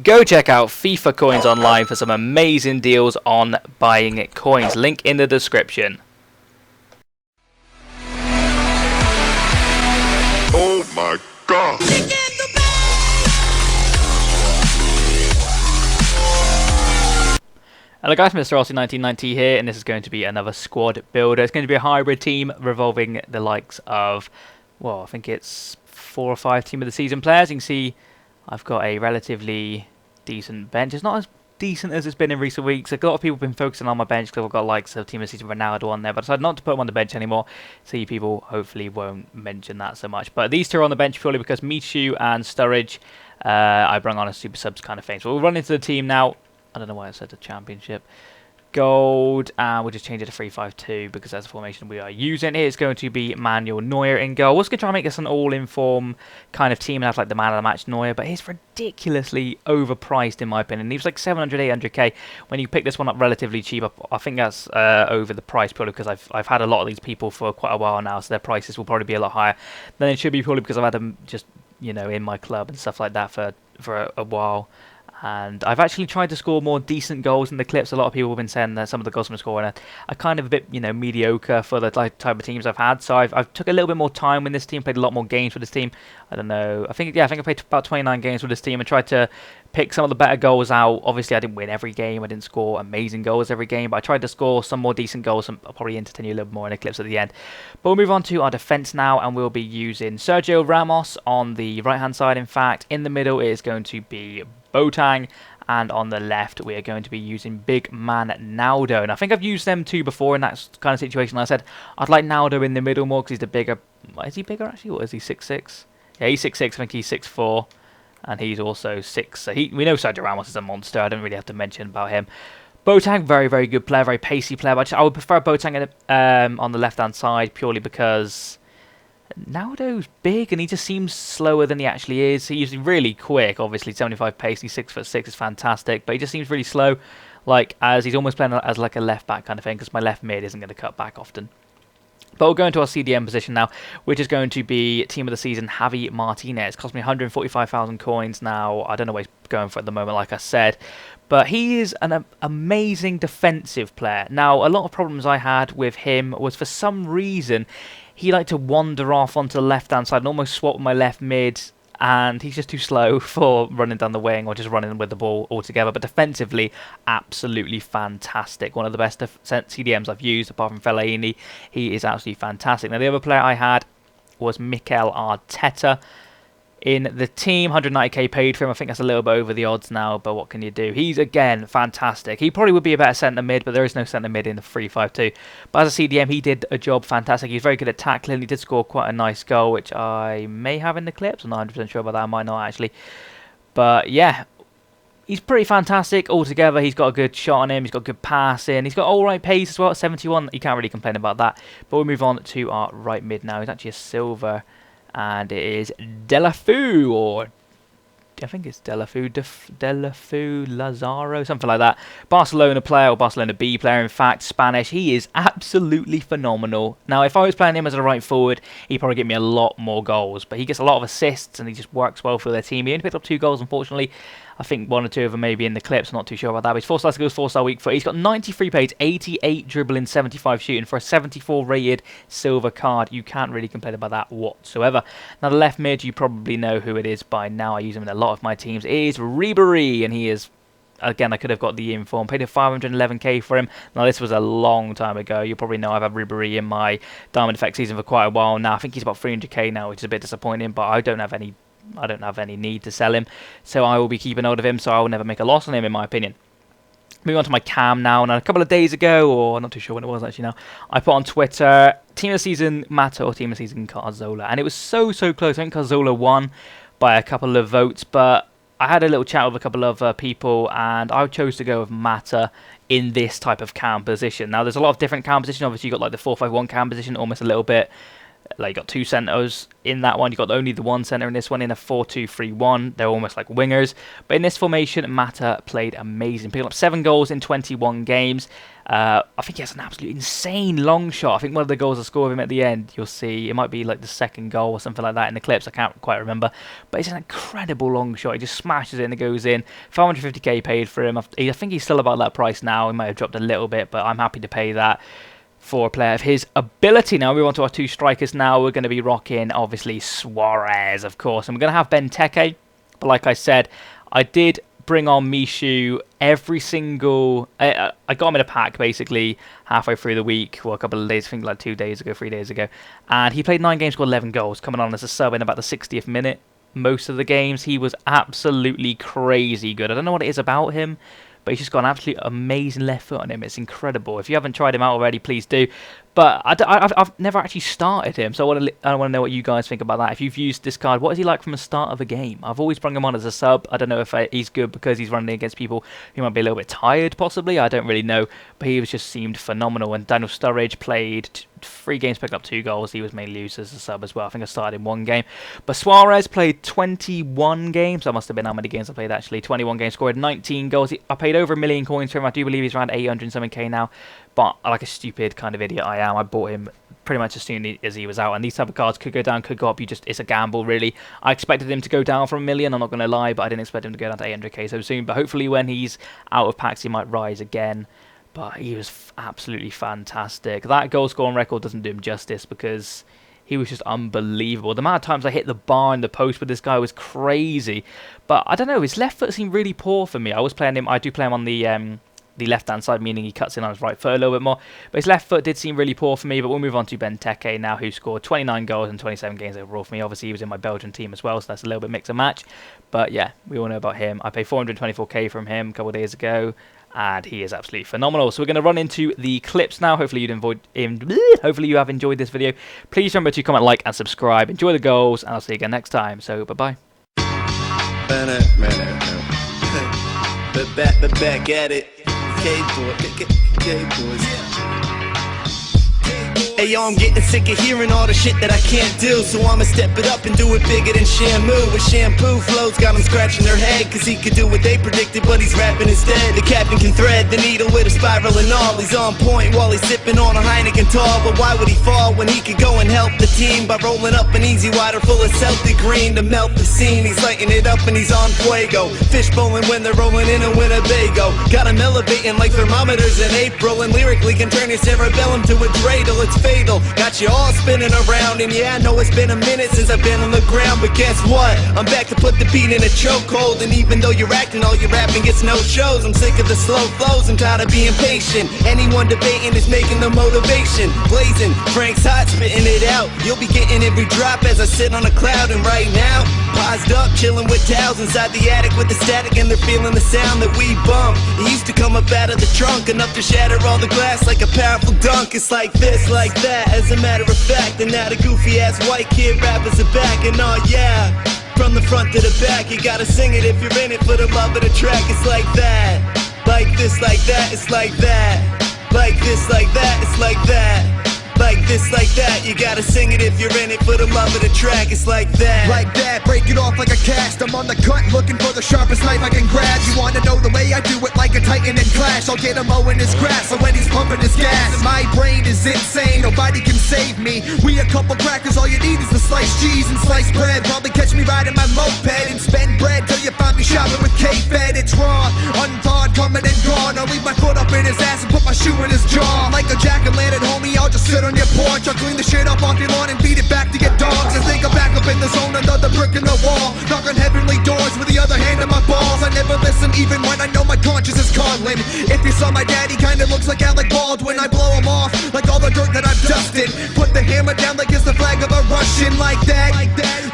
Go check out FIFA Coins online for some amazing deals on buying coins. Link in the description. Oh my god! Hello guys, Mr. RC1990 here, and this is going to be another squad builder. It's going to be a hybrid team revolving the likes of, well, I think it's 4 or 5 team of the season players. You can see I've got a relatively decent bench. It's not as decent as it's been in recent weeks. A lot of people have been focusing on my bench because I've got likes of team of the season Ronaldo on there, but I decided not to put him on the bench anymore. So you people hopefully won't mention that so much. But these two are on the bench purely because Michu and Sturridge I brought on a super subs kind of thing. So we'll run into the team now. I don't know why I said the championship. Gold, and we'll just change it to 3-5-2 because that's the formation we are using. It's going to be Manuel Neuer in goal. We're just going to try and make this an all-in-form kind of team and have like the man of the match Neuer, but he's ridiculously overpriced in my opinion. He was like 700, 800k. When you pick this one up relatively cheap, I think that's over the price purely because I've had a lot of these people for quite a while now, so their prices will probably be a lot higher than it should be purely because I've had them just, you know, in my club and stuff like that for a while. And I've actually tried to score more decent goals in the clips. A lot of people have been saying that some of the goals I'm scoring are kind of a bit, you know, mediocre for the type of teams I've had. So I've took a little bit more time with this team, played a lot more games with this team. I don't know. I think I played about 29 games with this team and tried to pick some of the better goals out. Obviously, I didn't win every game. I didn't score amazing goals every game, but I tried to score some more decent goals, and I'll probably entertain you a little more in the clips at the end. But we'll move on to our defense now, and we'll be using Sergio Ramos on the right-hand side. In fact, in the middle is going to be Boateng, and on the left we are going to be using big man Naldo. And I think I've used them two before in that kind of situation. I said I'd like Naldo in the middle more because he's the bigger. Is he bigger actually? What is he, 6'6"? Yeah, he's 6'6". I think he's 6'4", and he's also 6. So we know Sergio Ramos is a monster. I don't really have to mention about him. Boateng, very, very good player, very pacey player. But I would prefer Boateng on the left-hand side purely because Naldo's big and he just seems slower than he actually is. He's really quick, obviously 75 pace. He's 6'6" is fantastic, but he just seems really slow, like as he's almost playing as like a left back kind of thing because my left mid isn't going to cut back often. But we'll go into our CDM position now, which is going to be team of the season Javi Martinez. Cost me 145,000 coins now. I don't know what he's going for at the moment, like I said. But he is an amazing defensive player. Now, a lot of problems I had with him was for some reason he liked to wander off onto the left-hand side and almost swap with my left mid, and he's just too slow for running down the wing or just running with the ball altogether. But defensively, absolutely fantastic. One of the best CDMs I've used, apart from Fellaini. He is absolutely fantastic. Now, the other player I had was Mikel Arteta in the team. 190k paid for him. I think that's a little bit over the odds now, but what can you do? He's, again, fantastic. He probably would be a better centre mid, but there is no centre mid in the 3-5-2. But as a CDM, he did a job fantastic. He's very good at tackling. He did score quite a nice goal, which I may have in the clips. I'm not 100% sure about that. I might not, actually. But, yeah, he's pretty fantastic altogether. He's got a good shot on him. He's got good passing. He's got alright pace as well at 71. You can't really complain about that. But we'll move on to our right mid now. He's actually a silver, and it is Delafou, or I think it's Delafou Lazaro, something like that. Barcelona player, or Barcelona B player, in fact, Spanish. He is absolutely phenomenal. Now, if I was playing him as a right forward, he'd probably get me a lot more goals, but he gets a lot of assists, and he just works well for their team. He only picked up 2 goals, unfortunately. I think 1 or 2 of them maybe in the clips, not too sure about that. But he's 4-star skills, 4-star weak foot. He's got 93 pace, 88 dribbling, 75 shooting for a 74 rated silver card. You can't really complain about that whatsoever. Now, the left mid, you probably know who it is by now. I use him in a lot of my teams. It is Ribery, and he is, again, I could have got the inform. Paid 511k for him. Now, this was a long time ago. You probably know I've had Ribery in my Diamond Effect season for quite a while now. I think he's about 300k now, which is a bit disappointing, but I don't have any need to sell him, so I will be keeping hold of him, so I will never make a loss on him, in my opinion. Moving on to my cam now. Now, a couple of days ago, or I'm not too sure when it was actually now, I put on Twitter, Team of the Season Mata or Team of the Season Cazorla, and it was so close. I think Cazorla won by a couple of votes, but I had a little chat with a couple of people, and I chose to go with Mata in this type of cam position. Now, there's a lot of different cam positions. Obviously, you've got like the 4-5-1 cam position, almost a little bit Like, you got 2 centers in that one. You got only the 1 center in this one in a 4-2-3-1. They're almost like wingers. But in this formation, Mata played amazing. Picking up 7 goals in 21 games. I think he has an absolute insane long shot. I think one of the goals I scored with him at the end, you'll see, it might be like the second goal or something like that in the clips. I can't quite remember. But it's an incredible long shot. He just smashes it and it goes in. 550k paid for him. I think he's still about that price now. He might have dropped a little bit, but I'm happy to pay that for a player of his ability. Now we move on to our 2 strikers now. We're going to be rocking, obviously, Suarez, of course. And we're going to have Benteke. But like I said, I did bring on Mishu every single... I got him in a pack, basically, halfway through the week. Well, a couple of days, I think like 2 days ago, 3 days ago. And he played 9 games, scored 11 goals, coming on as a sub in about the 60th minute. Most of the games, he was absolutely crazy good. I don't know what it is about him, but he's just got an absolute amazing left foot on him. It's incredible. If you haven't tried him out already, please do. But I've never actually started him, so I want to know what you guys think about that. If you've used this card, what is he like from the start of a game? I've always brought him on as a sub. I don't know if he's good because he's running against people who might be a little bit tired, possibly. I don't really know. But he just seemed phenomenal. And Daniel Sturridge played 3 games, picked up 2 goals. He was mainly used as a sub as well. I think I started in 1 game. But Suarez played 21 games. That must have been how many games I played, actually. 21 games, scored 19 goals. I paid over 1 million coins for him. I do believe he's around 800 something K now. But like a stupid kind of idiot I am, I bought him pretty much as soon as he was out. And these type of cards could go down, could go up. It's a gamble, really. I expected him to go down from 1 million, I'm not going to lie, but I didn't expect him to go down to 800k so soon. But hopefully when he's out of packs, he might rise again. But he was absolutely fantastic. That goal scoring record doesn't do him justice because he was just unbelievable. The amount of times I hit the bar and the post with this guy was crazy. But I don't know, his left foot seemed really poor for me. I do play him on the left-hand side, meaning he cuts in on his right foot a little bit more. But his left foot did seem really poor for me, but we'll move on to Benteke now, who scored 29 goals in 27 games overall for me. Obviously, he was in my Belgian team as well, so that's a little bit mix and match. But yeah, we all know about him. I paid 424k from him a couple of days ago, and he is absolutely phenomenal. So we're going to run into the clips now. Hopefully you have enjoyed this video. Please remember to comment, like, and subscribe. Enjoy the goals, and I'll see you again next time. So, bye-bye. Back at it. K-boys. Hey yo, I'm getting sick of hearing all the shit that I can't do, so I'ma step it up and do it bigger than Shamu. With shampoo flows got them scratching their head, cause he could do what they predicted, but he's rapping instead. The captain can thread the needle with a spiral and all. He's on point while he's sipping on a Heineken tall. But why would he fall when he could go and help the team by rolling up an easy water full of Celtic green to melt the scene? He's lighting it up and he's on fuego, fish bowling when they're rolling in a Winnebago. Got him elevating like thermometers in April, and lyrically can turn your cerebellum to a dreidel. It's fatal, got you all spinning around. And yeah, I know it's been a minute since I've been on the ground, but guess what? I'm back to put the beat in a chokehold. And even though you're acting, all your rapping gets no shows. I'm sick of the slow flows, I'm tired of being patient. Anyone debating is making the motivation blazing. Frank's hot, spitting it out. You'll be getting every drop as I sit on a cloud. And right now, paused up, chilling with towels inside the attic with the static, and they're feeling the sound that we bump. It used to come up out of the trunk, enough to shatter all the glass like a powerful dunk. It's like this, like that, as a matter of fact. And now the goofy ass white kid rappers are back. And oh yeah, from the front to the back, you gotta sing it if you're in it for the love of the track. It's like that, like this, like that, it's like that, like this, like that, it's like that, like this, like that. You gotta sing it if you're in it for the love of the track. It's like that, break it off like a cast. I'm on the cut looking for the sharpest knife I can grab. You wanna know the way I do it, like a titan in Clash? I'll get him mowing his grass, so when he's pumping his gas, my brain is insane, nobody can save me. We a couple crackers, all you need is a sliced cheese and sliced bread. Probably catch me riding my moped and spend bread till you find me shopping with K-Fed. It's raw, unthawed, coming and gone. I'll leave my foot up in his ass and put my shoe in his jaw. Like a jack-o'-lantern, homie, I'll just sit on your porch. I'll clean the shit up off your lawn and feed it back to your dogs. I think I'm back up in the zone, another brick in the wall. Knock on heavenly doors with the other hand on my balls. I never listen even when I know my conscience is calling. If you saw my daddy, kinda looks like Alec Baldwin. I blow him off like all the dirt that I've dusted. Put the hammer down like it's the flag of a Russian. Like that,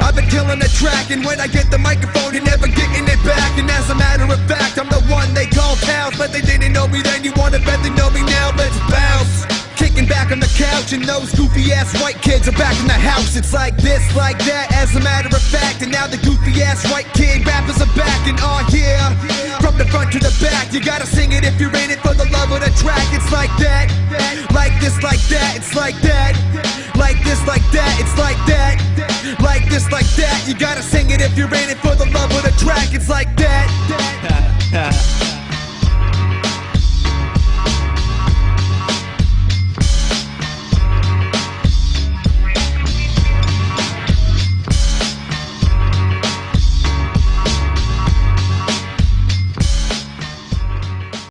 I've been killing the track, and when I get the microphone, you're never getting it back. And as a matter of fact, I'm the one they call pals. But they didn't know me then, you wanna bet they know me now. Let's bounce. Kicking back on the couch, and those goofy ass white kids are back in the house. It's like this, like that, as a matter of fact. And now the goofy ass white kid rappers are back. And oh yeah, from the front to the back, you gotta sing it if you're in it for the love of the track. It's like that, like this, like that, it's like that, like like this, like that, it's like that. Like this, like that, you gotta sing it if you're in it for the love of the track. It's like that.